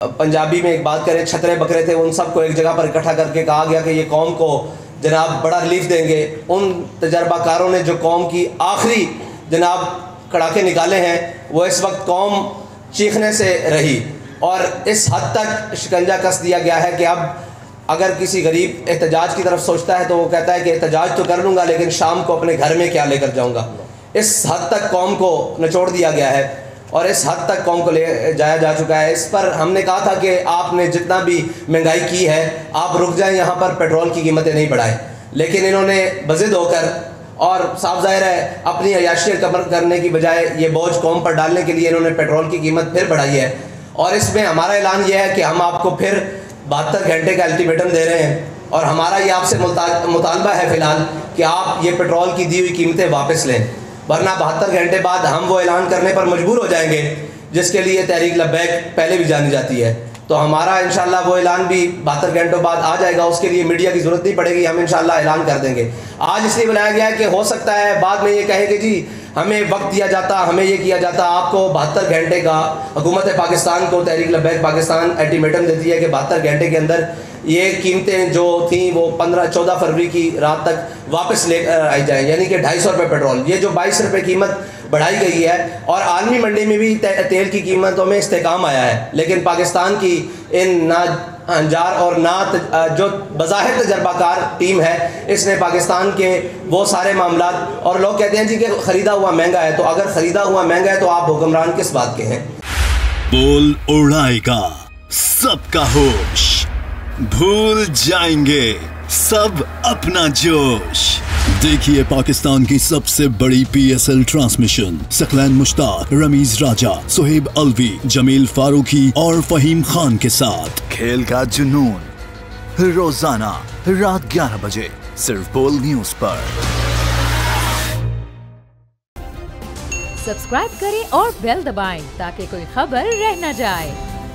पंजाबी में एक बात करें, छतरे बकरे थे उन सबको एक जगह पर इकट्ठा करके कहा गया कि ये कौम को जनाब बड़ा रिलीफ देंगे। उन तजर्बाकारों ने जो कौम की आखिरी जनाब कड़ाके निकाले हैं वो इस वक्त कौम चीखने से रही और इस हद तक शिकंजा कस दिया गया है कि अब अगर किसी गरीब एहतजाज की तरफ सोचता है तो वो कहता है कि एहतजाज तो कर लूँगा लेकिन शाम को अपने घर में क्या लेकर जाऊँगा। इस हद तक कौम को निचोड़ दिया गया है और इस हद तक कौम को ले जाया जा चुका है। इस पर हमने कहा था कि आपने जितना भी महंगाई की है आप रुक जाएं, यहाँ पर पेट्रोल की कीमतें नहीं बढ़ाएं, लेकिन इन्होंने बज़िद होकर और साफ ज़ाहिर है अपनी अय्याशियत कम करने की बजाय ये बोझ कौम पर डालने के लिए इन्होंने पेट्रोल की कीमत फिर बढ़ाई है। और इसमें हमारा ऐलान यह है कि हम आपको फिर 72 घंटे का अल्टीमेटम दे रहे हैं और हमारा ये आपसे मुतालबा है फ़िलहाल कि आप ये पेट्रोल की दी हुई कीमतें वापस लें, वरना 72 घंटे बाद हम वो ऐलान करने पर मजबूर हो जाएंगे जिसके लिए तहरीक लब्बैक पहले भी जानी जाती है। तो हमारा इंशाल्लाह वो ऐलान भी 72 घंटों बाद आ जाएगा, उसके लिए मीडिया की ज़रूरत नहीं पड़ेगी, हम इंशाल्लाह ऐलान कर देंगे। आज इसलिए बुलाया गया है कि हो सकता है बाद में ये कहे कि जी हमें वक्त दिया जाता, हमें ये किया जाता। आपको 72 घंटे का हुकूमत पाकिस्तान को तहरीक लब्बैक पाकिस्तान अल्टीमेटम देती है कि 72 घंटे के अंदर ये कीमतें जो थी वो 15-14 फरवरी की रात तक वापस ले आई जाएँ, यानी कि 250 रुपये पेट्रोल। ये जो 22 रुपये कीमत बढ़ाई गई है और आलमी मंडी में भी तेल की कीमतों में इस्तेकाम आया है, लेकिन पाकिस्तान की इन ना अंजार और ना जो बज़ाहिर तजर्बाकार टीम है इसने पाकिस्तान के वो सारे मामला, और लोग कहते हैं जी कि ख़रीदा हुआ महंगा है, तो अगर ख़रीदा हुआ महंगा है तो आप हुक्मरान किस बात के हैं। बोल उड़ाएगा सबका होश, भूल जाएंगे सब अपना जोश। देखिए पाकिस्तान की सबसे बड़ी PSL ट्रांसमिशन सकलैन मुश्ताक, रमीज राजा, सुहेब अलवी, जमील फारूकी और फहीम खान के साथ खेल का जुनून रोजाना रात 11 बजे सिर्फ बोल न्यूज पर। सब्सक्राइब करें और बेल दबाएं ताकि कोई खबर रह न जाए।